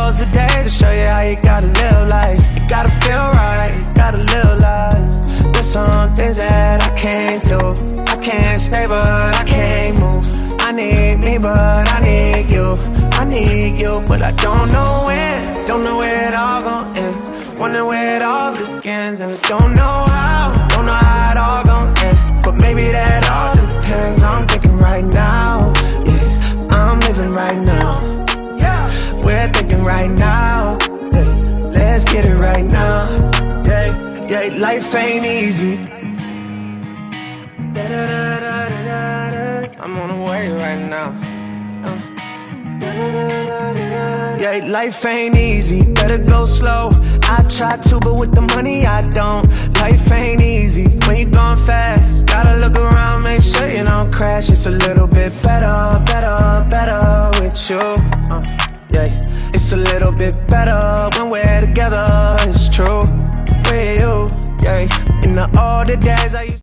those the days to show you how you gotta live life. You gotta feel right, you gotta live life. There's some things that I can't do. I can't stay, but I can't move. I need me, but I need you. I need you, but I don't know when. Don't know where it all gon' end. Wonder where it all begins, and I don't know how it all gon' end. But maybe that all depends. I'm thinking right now, yeah, I'm living right now. We're thinking right now, yeah, let's get it right now. Yeah, yeah, life ain't easy. I'm on the way right now. Yeah, life ain't easy, better go slow. I try to, but with the money I don't. Life ain't easy when you going fast. Gotta look around, make sure you don't crash. It's a little bit better, better, better with you. Yeah, it's a little bit better when we're together. It's true with you. Yeah, in the older days I used